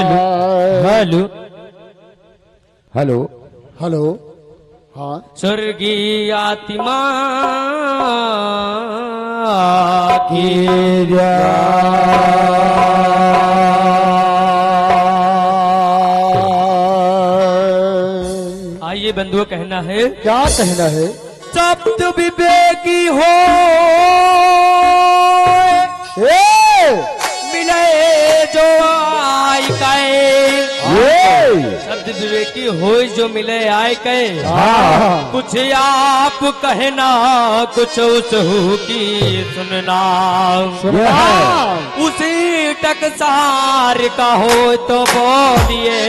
Hello hello hello. हाँ स्वर्गीय आत्मा की आइए बंधुओं, कहना है क्या कहना है? सप्त विवेकी हो मिले जो आय कहे, शब्द विवेकी हो जो मिले आय कहे। कुछ आप कहना कुछ उसहू की सुनना, उसी टकसार का हो तो बोलिए,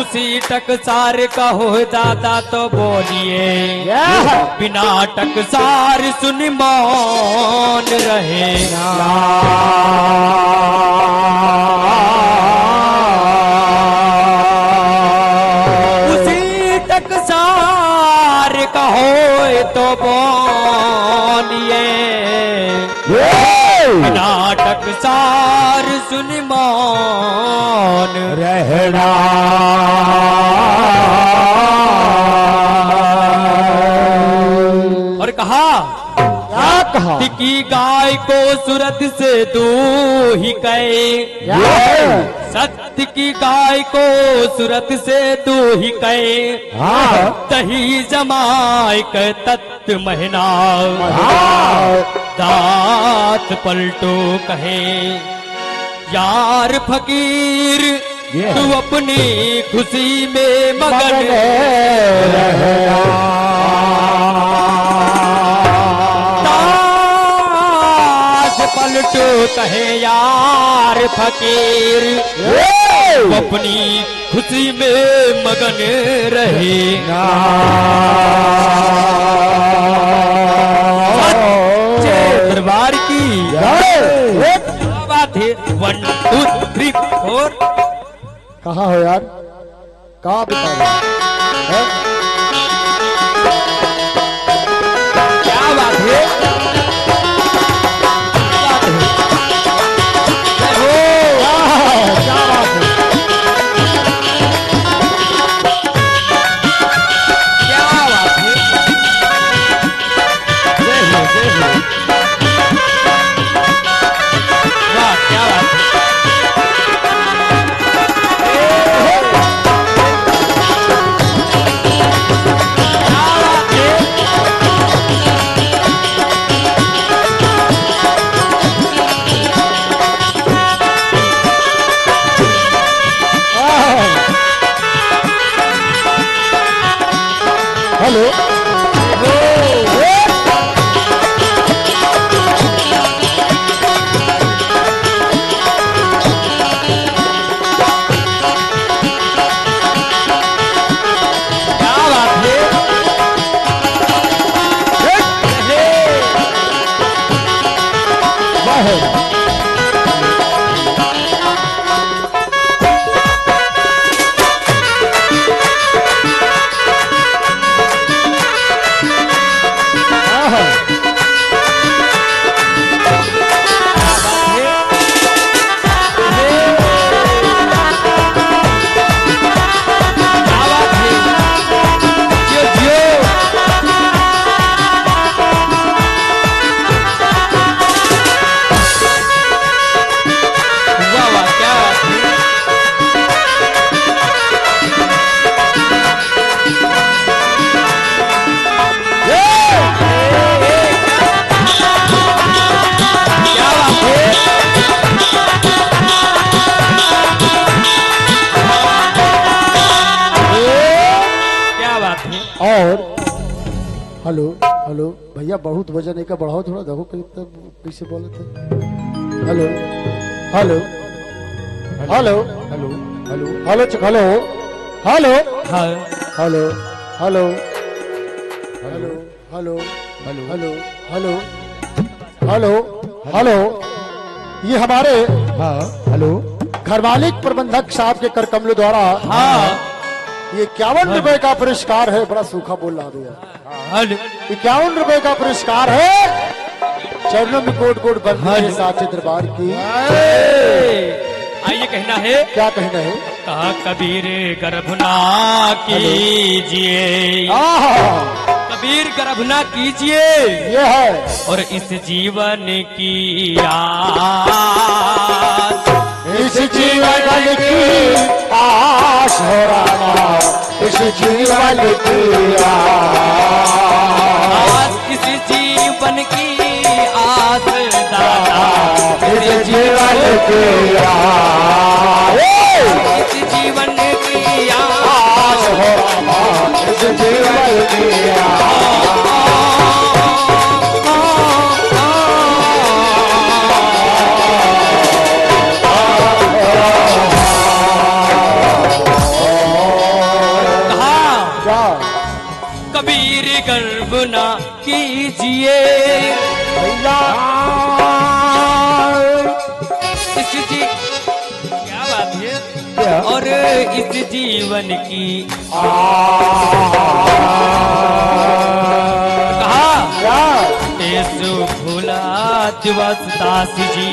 उसी टकसार का हो दादा तो बोलिए। बिना टकसार सुन मौन रहे उसी टकसार का हो तो बोलिए। बिना टकसार सुन मौन रहना। और कहा क्या कहा? की गाय को सूरत से दू ही कहे, सत्य की गाय को सूरत से दू ही कहे। दही जमाय के तत्व महीना, दांत पलटो कहे यार फकीर तू अपनी खुशी में मगन रहना। पलटो कहे यार फकीर अपनी खुशी में मगन रहेगा। सच्चे दरबार की बात है। 1 2 3 4। कहाँ हो यार? कहाँ बता रहे? क्या बात है? हेलो। और हेलो हेलो भैया, बहुत वजन है का बढ़ाओ थोड़ा, देखो कैसे बोले थे। Hello hello hello hello hello hello hello hello hello hello hello hello hello hello hello hello. ये हमारे हेलो घर मालिक प्रबंधक साहब के कर कमलों द्वारा ये 51 रुपए का पुरस्कार है। बड़ा सूखा बोल रहा भैया। 51 रुपए का पुरस्कार है। चरणों में कोट कोट बंधे साचे दरबार की। कहना है, क्या कहना है? कहा कबीर गर्भ ना कीजिए, कबीर गर्भ ना कीजिए, ये है और इस जीवन की आस, इस जीवन की आस हो रामा, इस जीवन की आस, इस जीवन की आस दादा, इस जीवन की आस, इस जीवन की आस हो रामा, इस जीवन की कबीर गर्भ ना कीजिए, भैया क्या बात है, क्या? और इस जीवन की कहा क्या? येसु भूला दिवस दास जी,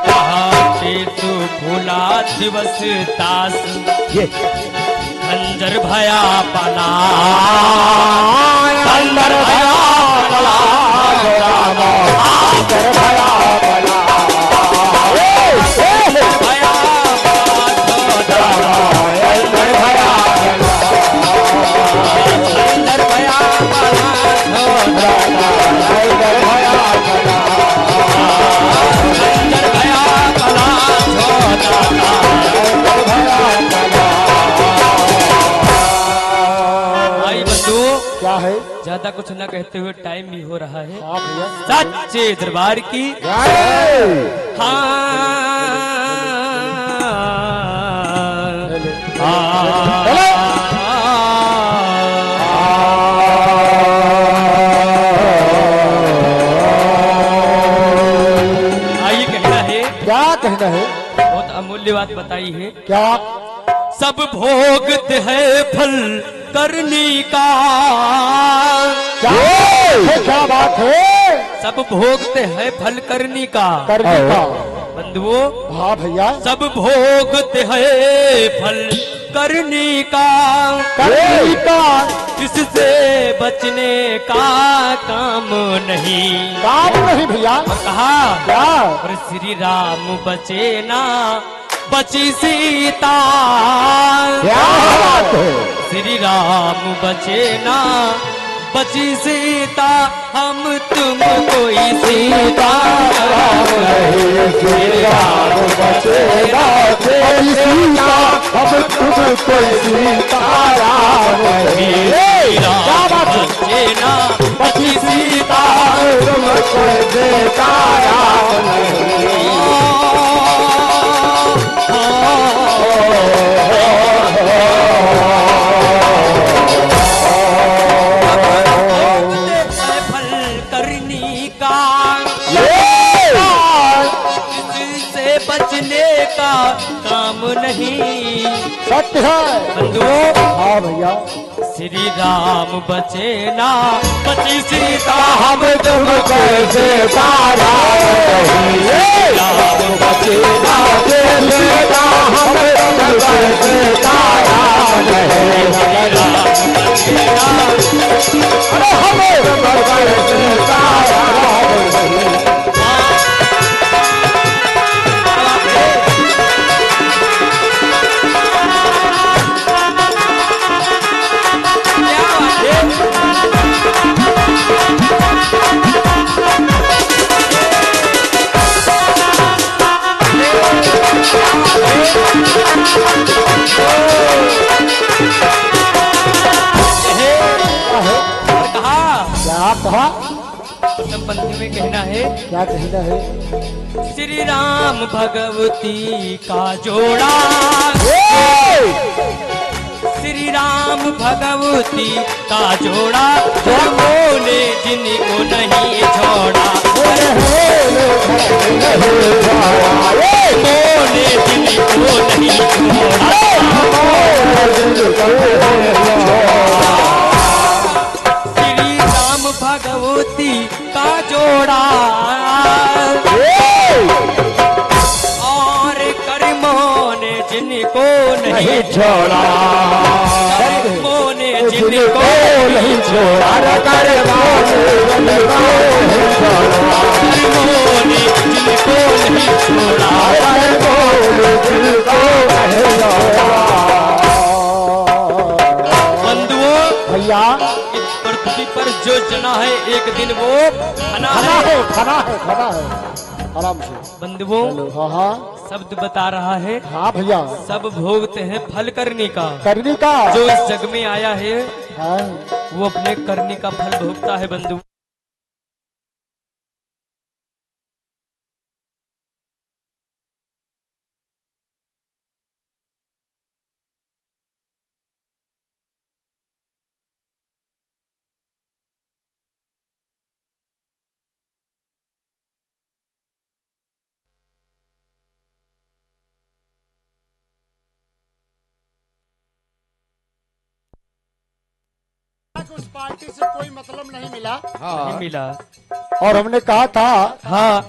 कहा येसु भूला दिवस दास, खंजर भया पला, खंजर भया पला, रामा खंजर भया पला, भया खंजर भया खंजर भया पला, खंजर भया पला, खंजर भया पला, भाई बंधु, क्या है? ज्यादा कुछ न कहते हुए टाइम भी हो रहा है, हाँ भैया सच्चे दरबार की आइए कहना है, क्या कहना है? बहुत अमूल्य बात बताई है, क्या? सब भोगते हैं फल करनी का, क्या क्या बात है? सब भोगते हैं फल करनी का, करने का। बंधुओं हाँ भैया सब भोगते हैं फल करनी का, करने का इससे बचने का काम नहीं, काम नहीं भैया। कहा क्या? और श्री राम बचे ना बची सीता, क्या बात है? श्री राम बचे ना बची सीता, हम तुम कोई सीता राम नहीं, श्री राम बचेगा कोई सीता, अब तुम कोई सीता राम नहीं। क्या बात है? बचे ना बची सीता तुम कोई सीता राम नहीं। फल करनी का, इससे बचने का काम नहीं, सत्य है बंधुओं हाँ भैया। श्री राम बचे ना बची सीता, हम तुम कैसे तारा राम बचेगा सीता, हम तुम कैसे तारा अरे हमें तुम कैसे तारा क्या कहा? पंक्ति में कहना है, क्या कहना है? श्री राम भगवती का जोड़ा, श्री राम भगवती का जोड़ा, जो बोले जिनको नहीं छोड़ा, बोले जिनको नहीं छोड़ा, श्री राम भगवती का जोड़ा, जिनको नहीं नहीं छोड़ा कर्मों ने जिनको जिनको नहीं छोड़ा कर्मों जिनको नहीं छोड़ा कर्मों ने जिनको नहीं छोड़ा जिनको नहीं छोड़ा बंधुओं, भैया इस पृथ्वी पर जो जना है एक दिन वो खाना खाना है। है खाना है खाना है आराम से। बंधुओं, हाँ हाँ शब्द बता रहा है हाँ भैया सब भोगते हैं फल करने का। करने का जो इस जग में आया है हाँ वो अपने करने का फल भोगता है बंधु। उस पार्टी से कोई मतलब नहीं मिला नहीं मिला। और हमने कहा था हाँ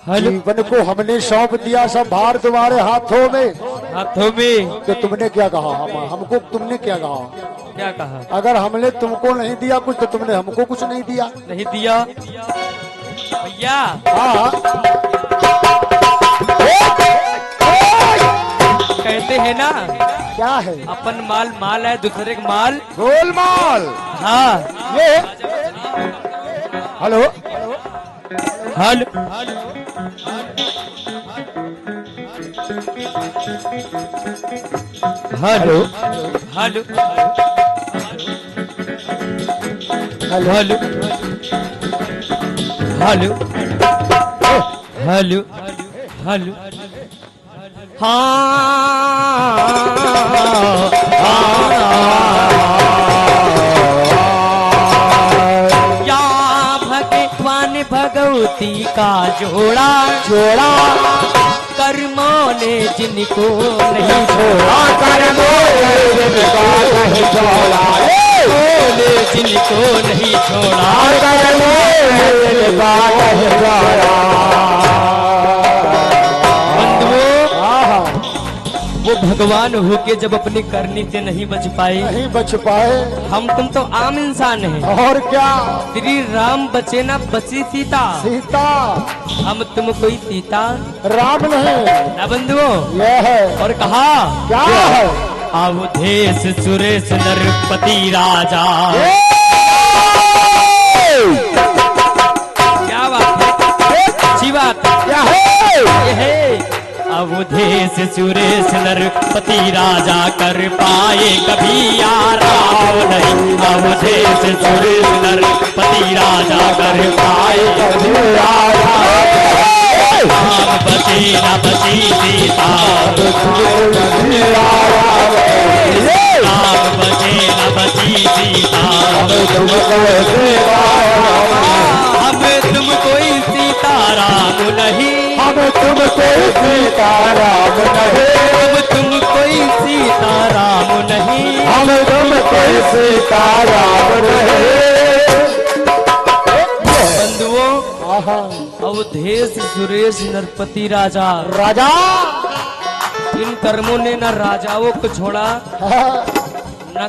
हेलो, जीवन को हमने सौंप दिया सब भार तुम्हारे हाथों में। हाथों में तो तुमने क्या कहा हमको तुमने क्या कहा? क्या कहा? अगर हमने तुमको नहीं दिया कुछ तो तुमने हमको कुछ नहीं दिया। नहीं दिया भैया। हाँ कहते हैं ना क्या है अपन माल माल है दूसरे का माल गोलमाल हाँ। ये हेलो हल hello hello hello hello hello hello या भगवान भगवती का जोड़ा जोड़ा कर्मों ने जिनको नहीं छोड़ा कर्मों जिनको नहीं छोड़ा ने जिनको नहीं छोड़ा कर्मों जिनको नहीं छोड़ा वो भगवान होके जब अपनी करनी से नहीं बच पाए। नहीं बच पाए हम तुम तो आम इंसान हैं। और क्या श्री राम बचे ना बची सीता। सीता हम तुम कोई सीता राम नहीं ना बंधुओं। यह है और कहा क्या है अवधेश सुरेश नरपति राजा। क्या बात है, अच्छी बात क्या है ये है। अवधेश सुरेश नरपति राजा कर पाए कभी आराम नहीं। अवधेश सुरेश नरपति राजा कर पाए कभी राम बची न बची सीता। राम बचे न बची सीता। हमें तुम कोई सीता राम नहीं। हम तुम कोई सीता राम नहीं हम तुम कोई सीता राम नहीं। हम तुम कोई सीता राम नहीं बंधुओं, आहा अवधेश सुरेश नरपति राजा राजा इन कर्मों ने न राजाओं को छोड़ा न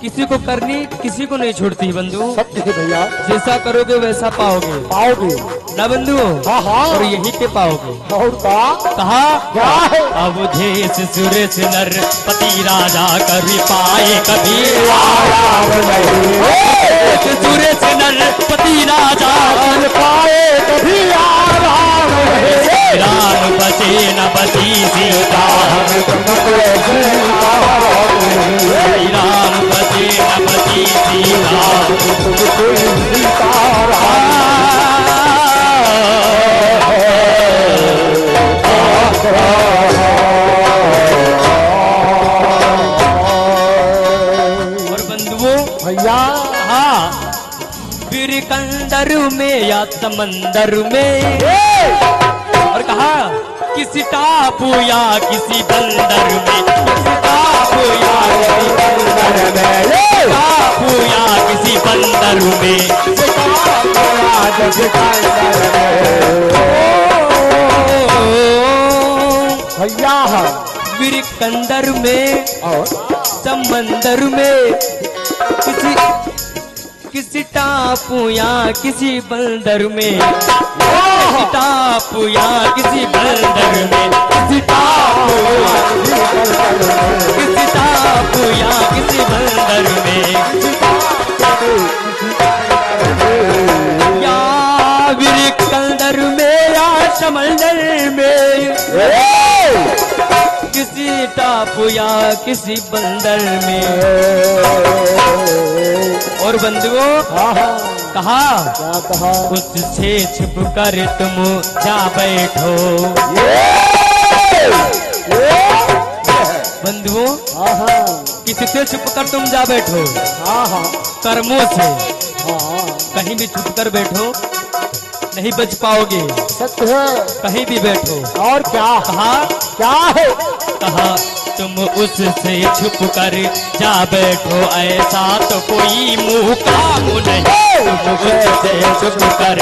किसी को करनी किसी को नहीं छोड़ती बंधु। सत्य है भैया जैसा करोगे वैसा पाओगे पाओगे न बंधु। हाँ हाँ और यही पे पाओगे। और का कहा क्या है अवधेश सुरेश नरपति राजा कभी पाए कभी राम नहीं अवधेश सुरेश नरपति राजा कर पाए कभी राम नहीं राम बचे न बची सीता। हम तुम कोई सीता राम बचे न बची सीता। तुम कोई सीता और बंधुओं भैया हाँ बिरकंदर में या समंदर में और कहा किसी टापू या किसी बंदर में। किसी टापू या किसी बंदर में। टापू या किसी बंदर में। भैया है विरकंदर में और समंदर में किसी टापू या किसी बंदर में, किसी टापू या किसी बंदर में, किसी टापू या किसी बंदर में, या विरकंदर में या समंदर में, किसी टापू या किसी बंदर में। और बंधुओं कहा क्या कहा उससे छिप कर तुम जा बैठो। बंधुओं किसी से छुप कर तुम जा बैठो, कर्मों से कहीं भी छुप कर बैठो नहीं बच पाओगे। सत्य है कहीं भी बैठो। और क्या कहा क्या है कहा तुम उससे छुप कर जा बैठो, ऐसा तो कोई मुंह काम नहीं। तुम उससे छुप कर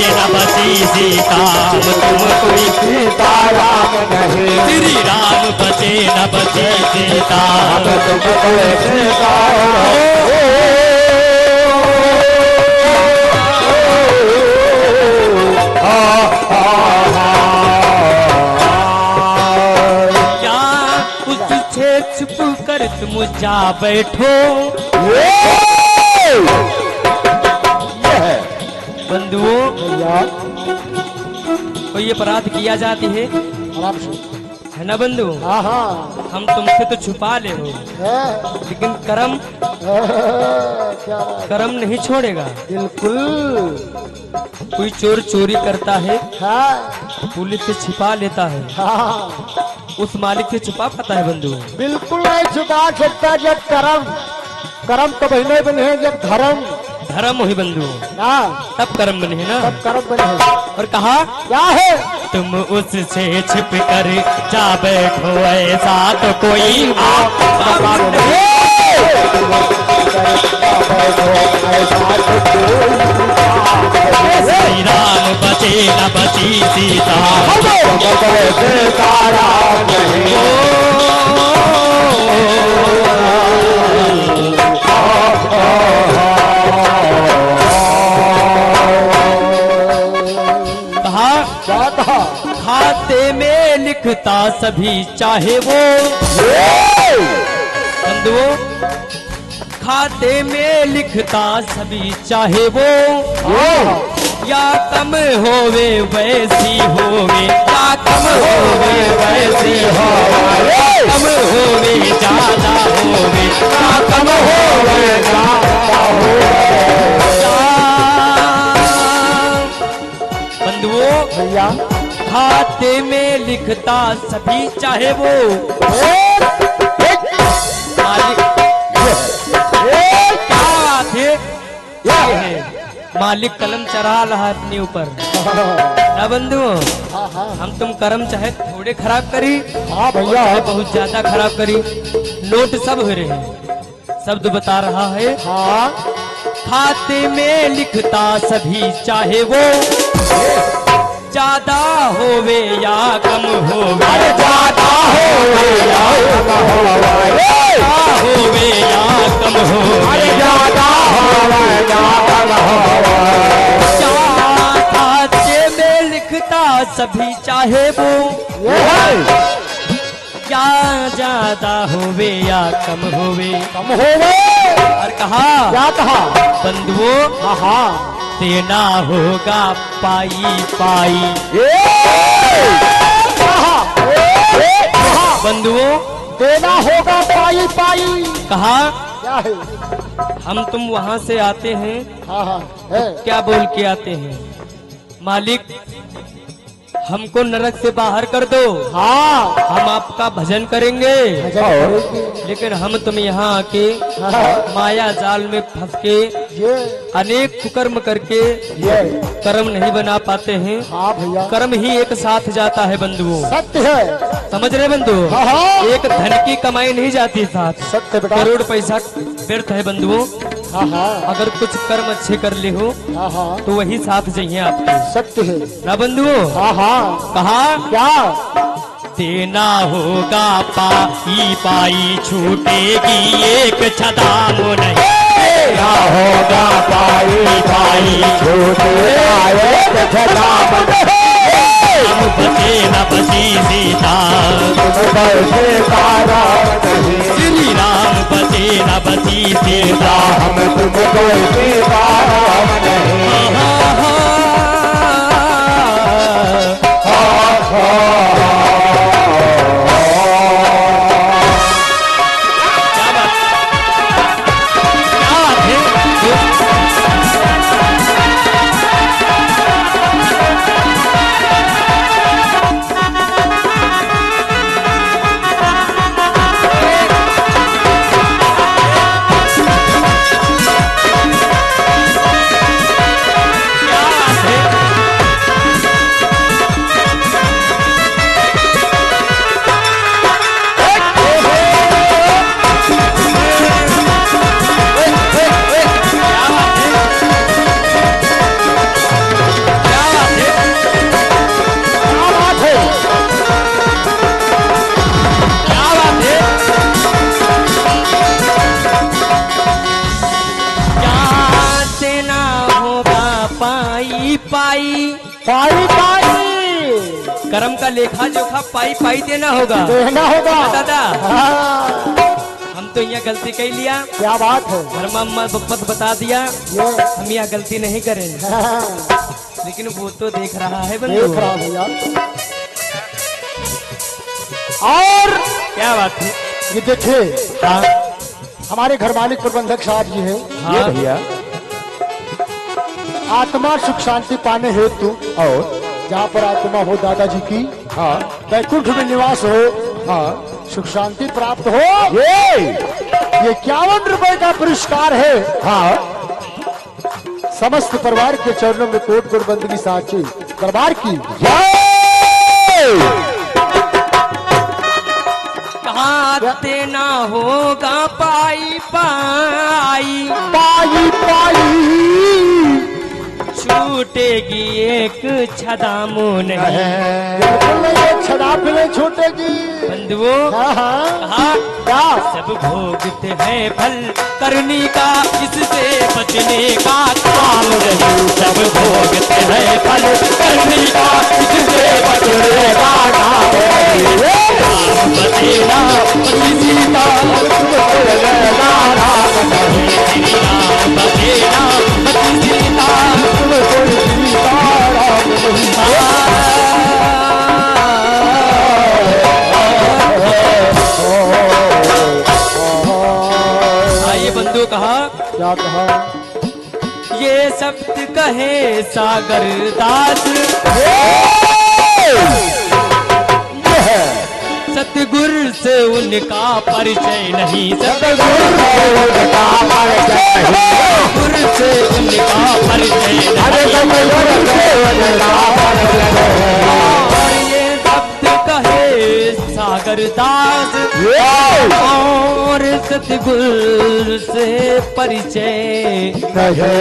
न बची सीता तुम कोई सीताराम नहीं, श्री राम बचे न बची सीता तुम कोई सीताराम। क्या उससे छुप कर तुम जा बैठो। बंधुओं भैया कोई अपराध किया जाती है आराम से है ना बंधु। हाँ हम तुमसे तो छुपा ले हो, है लेकिन कर्म क्या कर्म नहीं छोड़ेगा। बिल्कुल कोई चोर चोरी करता है हाँ पुलिस से छिपा लेता है, हाँ उस मालिक से छुपा पाता है बंधु। बिल्कुल नहीं छुपा सकता। जब कर्म कर्म तो बने बने हैं, जब धर्म धर्म ही बंधु ना तब कर्म बने है ना। तब कर्म बने हैं। और कहा क्या है तुम उससे छिप कर जा बैठो, ऐसा तो कोई श्री राम बचे न बची सीता सीताराम नहीं, कहा क्या कहा खाते में लिखता सभी चाहे वो। बंधुओं खाते में लिखता सभी चाहे वो, या कम होवे वैसी होवे, या कम होवे वैसी होवे, कम होवे ज्यादा होवे, या कम होवे ज्यादा होवे। बंधुओं भैया खाते में लिखता सभी चाहे वो, मालिक क्या बात है ये है मालिक कलम चढ़ा रहा है अपने ऊपर ना बंधु। हाँ हाँ हम तुम कर्म चाहे थोड़े खराब करी हाँ भैया चाहे बहुत ज्यादा खराब करी, नोट सब हो रहे हैं। शब्द बता रहा है हाँ खाते में लिखता सभी चाहे वो, ज्यादा होवे या कम होवे, ज्यादा होवे या कम होवे, होवे या कम होवे, ज्यादा खाते में लिखता सभी चाहे वो, क्या ज्यादा होवे या कम होवे। कम हो गए। और कहा क्या कहा बंधुओं हाँ हाँ देना होगा पाई पाई। बंधुओं देना होगा पाई पाई। कहा क्या है हम तुम वहां से आते हैं हाँ हाँ है क्या बोल के आते हैं, मालिक हमको नरक से बाहर कर दो, हाँ हम आपका भजन करेंगे। भजन करेंगे। लेकिन हम तुम यहाँ आके हाँ, माया जाल में फंस के ये अनेक कुकर्म करके ये कर्म नहीं बना पाते हैं। हाँ भैया कर्म ही एक साथ जाता है बंधुओं, सत्य है। समझ रहे बंधु। हाँ हाँ एक धन की कमाई नहीं जाती साथ, सत्य बेटा करोड़ पैसा व्यर्थ है बंधुओं। हाँ हाँ अगर कुछ कर्म अच्छे कर ले हो हाँ हाँ तो वही साथ चाहिए आपके सत्य है। ना बंधुओं। हाँ हाँ कहा क्या देना होगा पाई पाई छूटेगी एक छदाम नहीं। ना होगा पाई पाई छोटे आए छदाम राम बचे न बची सीता बसे तारा नहीं श्री राम बचे न बची सीता। हम तुमको राम नहीं क्या बात है? पाई पाई कर्म का लेखा जोखा पाई पाई देना होगा देना होगा। दादा हाँ, हम तो यहाँ गलती कर लिया, क्या बात है मत बता दिया, ये हम यहाँ गलती नहीं करेंगे। हाँ, लेकिन वो तो देख रहा है देख बंधु। रहा भैया। और क्या बात है? ये देखिए हाँ हमारे घर मालिक प्रबंधक साहब जी हैं, हाँ भैया आत्मा सुख शांति पाने हेतु और जहाँ पर आत्मा हो दादाजी की हाँ वैकुंठ में निवास हो, हाँ सुख शांति प्राप्त हो, ये 51 रुपए का पुरस्कार है। हाँ समस्त परिवार के चरणों में कोट कोट बंदगी साची दरबार की कहाँ देना होगा पाई पाई पाई पाई छूटेगी एक छदामो नहीं। बिल्कुल नहीं, ये छदाप नहीं छूटेगी। बंधुओं हाँ हाँ कहा क्या सब भोगते हैं फल करने का, इससे बचने का काम नहीं। सब भोगते हैं फल करने का, इससे बचने का काम नहीं। राम बचेगा बची सीता, श्री राम बचेगा बची सीता। आइए बंधु कहा क्या कहा ये शब्द कहे सागर दास, सतगुरु से उनका परिचय नहीं। सतगुरु से उनका परिचय नहीं। और ये शब्द कहे सागर दास, और सतगुरु से परिचय कहा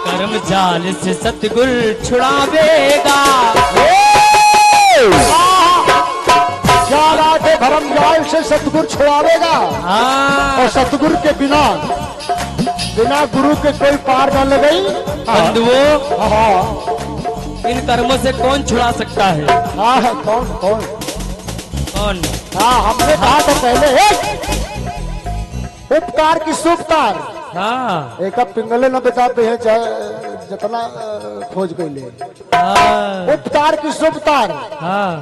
कर्म जाल से सतगुरु छुड़ावेगा। क्या बात है, धर्म जाल से सतगुरु छुड़ावेगा। हाँ और सतगुरु के बिना बिना गुरु के कोई पार न लगई। बंधुओं हाँ इन कर्मों से कौन छुड़ा सकता है? हाँ हाँ, कौन कौन कौन? हाँ हमने कहा था पहले उपकार की सुपकार हाँ एक अब पिंगले न बताते हैं चाहे जितना खोज कर ले। हाँ उपकार की सुपकार हाँ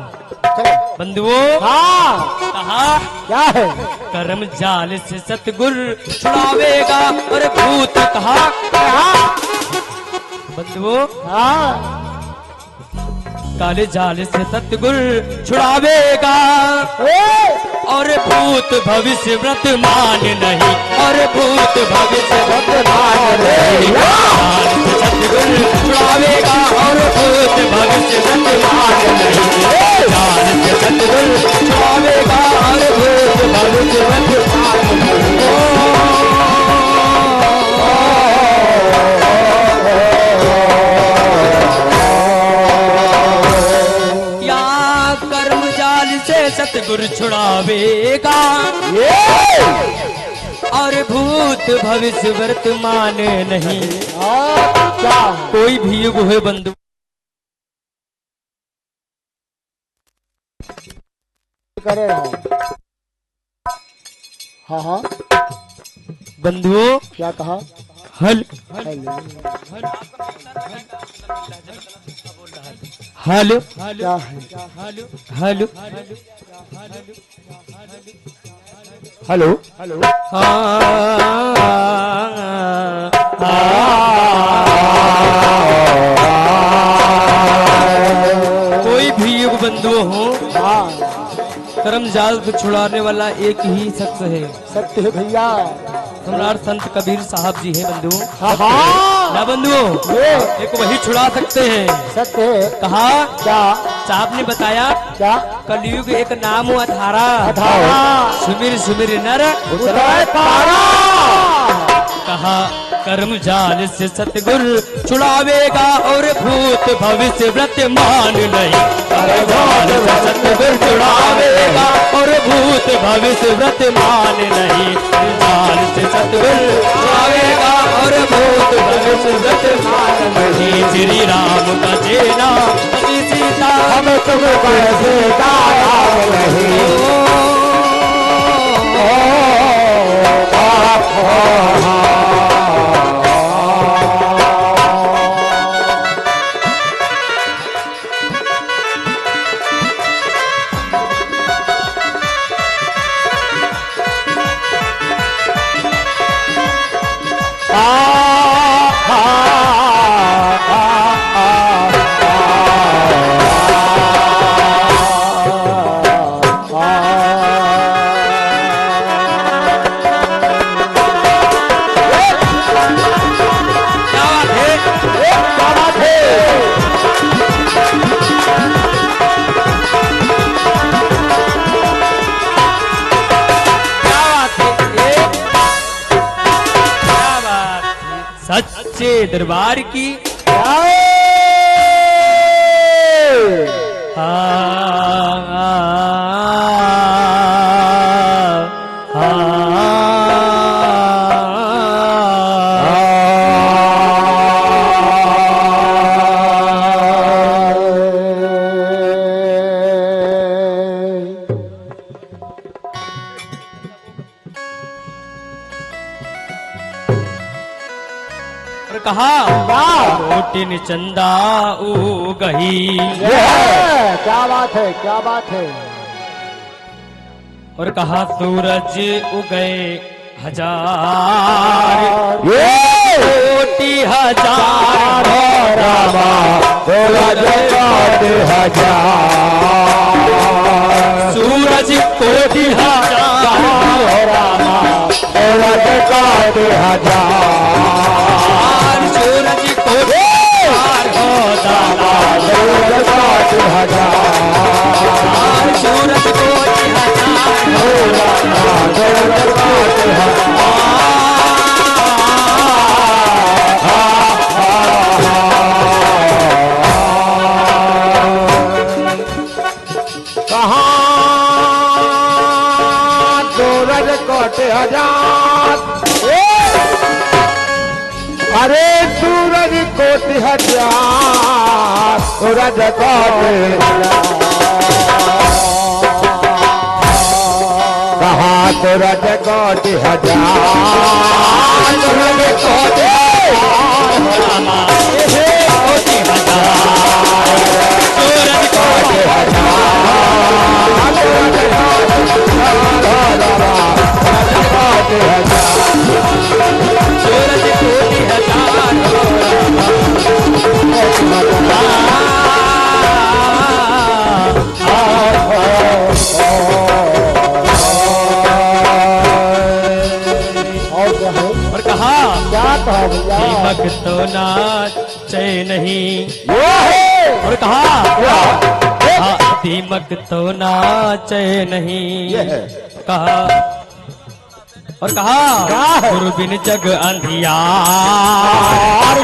बंधुओं हाँ कहा क्या है कर्म जाल से सतगुरु छुड़ावेगा। और भूत कहा बंधुओं हाँ काले जाल से सतगुरु छुड़ावेगा। और भूत भविष्य वर्तमान नहीं। और भूत भविष्य वर्तमान नहीं। जाल से सतगुरु छुड़ावेगा। और भूत भविष्य वर्तमान नहीं। जाल से सतगुरु छुड़ावेगा। और भूत सतगुरु छुड़ावेगा और भूत भविष्य वर्तमान नहीं। क्या कोई भी युग हो बंधु, करे हाँ हाँ बंधुओं क्या कहा? हल हेलो हल क्या है? हल हेलो हेलो कोई भी युग बंधु हो, हाँ कर्म जाल को छुड़ाने वाला एक ही शख्स है, सत्य है भैया। सम्राट संत कबीर साहब जी हैं बंधुओं। हाँ हाँ ना बंधुओं, ये एक वही छुड़ा सकते हैं। सत्य है। कहा क्या साहब ने बताया, क्या? कलयुग एक नाम अधारा, अधारा सुमिर सुमिर नर उतराय तारा। कहा कर्म जाल से सतगुरु छुड़ावेगा और भूत भविष्य वर्तमान नहीं। कर्म जाल से सतगुरु छुड़ावेगा और भूत भविष्य वर्तमान नहीं। जाल से सतगुरु छुड़ावेगा और भूत भविष्य वर्तमान नहीं। श्री राम का चेला श्री सीता हम तुम कैसे राम नहीं। सच्चे दरबार की कहा कोटिन चंदा ऊ गही। क्या बात है, क्या बात है। और कहा सूरज उगए हजार कोटि हजार रामा सूरज कोटि हजार। सूरज कोटि हजार रामा सूरज कोटि हजार। सूरज कोटि हजार हो दादा सूरज कोटि हजार। सूरज कोटि हजार हो रामा सूरज कोटि कहाँ सूरज कोटि हजार। अरे सूरज कोटि हजार सूरज कोटि कहाँ सूरज कोटि हजार। सूरज कोटि और कहा दीमक तो नाचे नहीं। और कहा दीमक तो नाचे नहीं। कहा और कहा गुरु बिन जग अंधियार।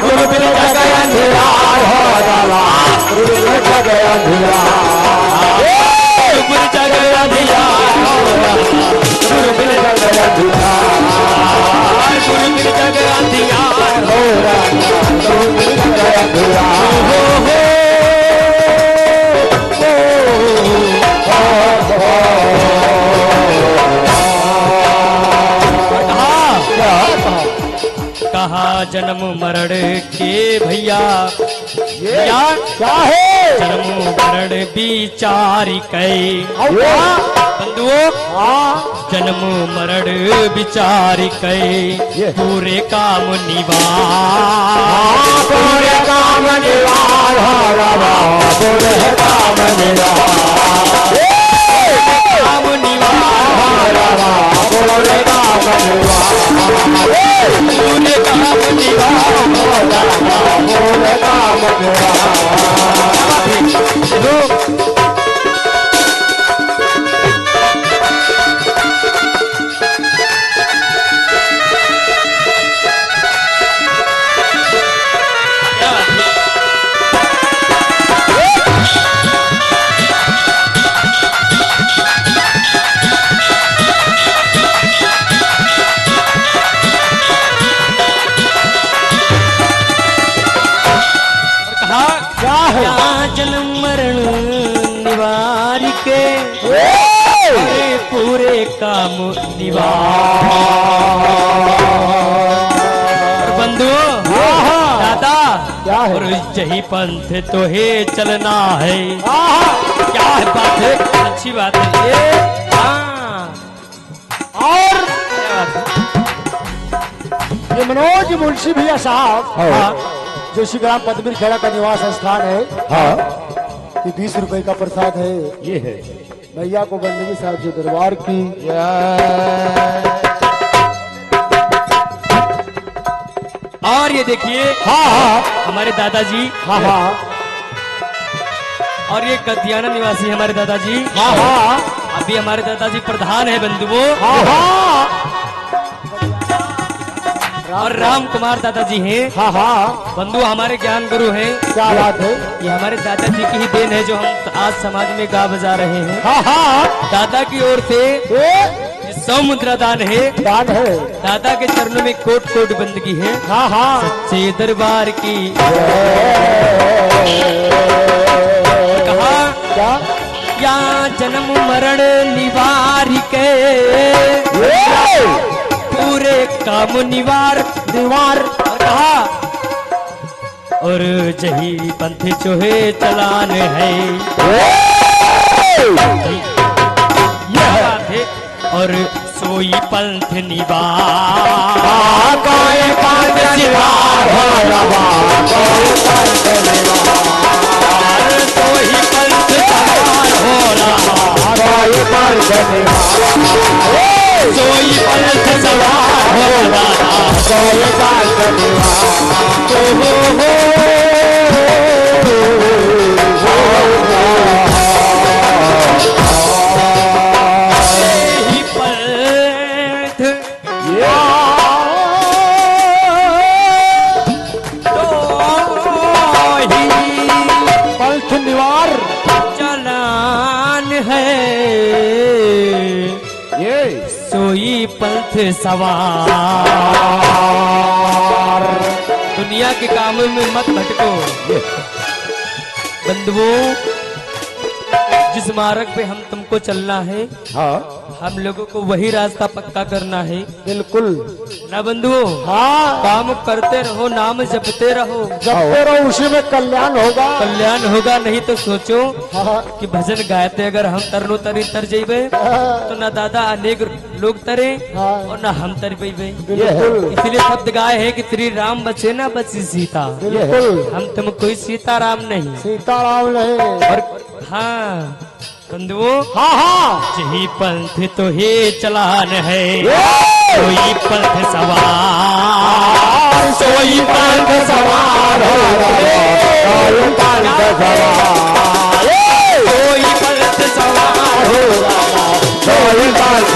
गुरु बिन जग अंधियार हो जाला। गुरु बिन जग अंधियार। गुरु बिन जग अंधियार कहा जन्म मरण के भैया ये क्या है? जन्म मरण विचारी कई बंधुओं जन्म मरण विचारी कई पूरे काम निवार पूरे काम निवार पूरे काम निवार काम निवार पूरे काम निवार पूरे काम निवार पूरे काम निवार जन्म मरण निवार के अरे पूरे काम निवार बंधुओं दादा क्या है? और यही पंथ तो है चलना है क्या है बात है अच्छी बात है ये और क्या बात है? ये मनोज मुंशी भैया साहब हाँ। जो श्री ग्राम पद्मीर खेड़ा का निवास स्थान है, हाँ ये 20 रुपए का प्रसाद है। ये है भैया को बंदगी साहब जो दरबार की और ये देखिए हमारे दादाजी और ये गद्याना निवासी हमारे दादाजी अभी हमारे दादाजी प्रधान है बंधुओं और राम कुमार दादाजी हैं बंधु हमारे ज्ञान गुरु हैं। क्या बात है? ये हमारे दादाजी की ही देन है जो हम आज समाज में गा बजा रहे हैं। दादा की ओर से ये 100 मुद्रा दान है। दान है। दादा के चरणों में कोट कोट बंदगी है। सच्चे दरबार की कहा क्या? या जन्म मरण निवार के पूरे काम निवार दीवार और कहा और जही पंथ चोहे चलान है यह बात है और सोई पंथ निवार सोई पंथ सवार हो रहा सोई पंथ सवार हो रहा ही पंथ तो ही पंथ निवार चलान है ये सोई पंथ सवार दुनिया के कामों में मत भटको बंधुओं जिस मार्ग पे हम तुमको चलना है हम लोगों को वही रास्ता पक्का करना है बिल्कुल ना बंधुओं काम करते रहो नाम जपते रहो जपते रहो उसी में कल्याण होगा। कल्याण होगा नहीं तो सोचो हाँ, कि भजन गायते अगर हम तरनो तरी तर जेबे तो ना दादा अनेक लोग तरे हाँ। और ना हम तर पेबे बिल्कुल इसलिए शब्द गाय है कि श्री राम बचे ना बची सीता बिल्कुल हम तुम कोई सीताराम नहीं सीताराम नहीं। और हाँ बंधुओं यही पंथ तो ही चलान है कोई पंथ सवार सोई पंथ सवार कोई पंथ सवार कोई पंथ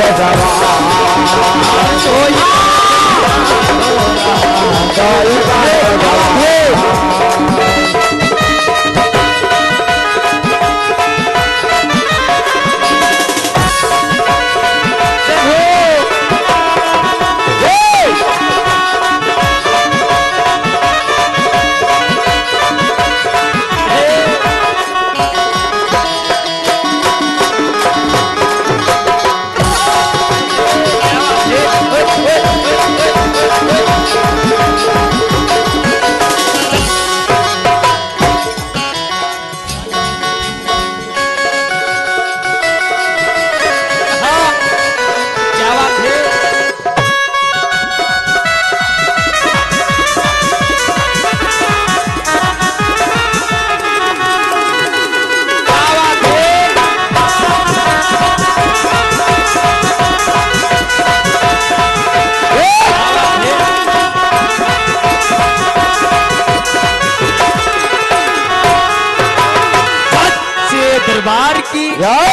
दरबार की, जय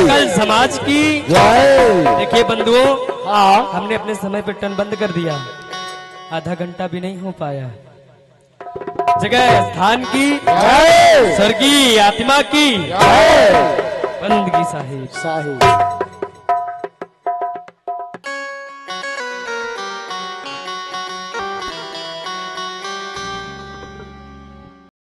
कल समाज की। जय देखिए बंधुओं, हाँ हमने अपने समय पे टन बंद कर दिया, आधा घंटा भी नहीं हो पाया। जगह स्थान की, जय स्वर्गीय आत्मा की जय बंदगी साहिब। साहिब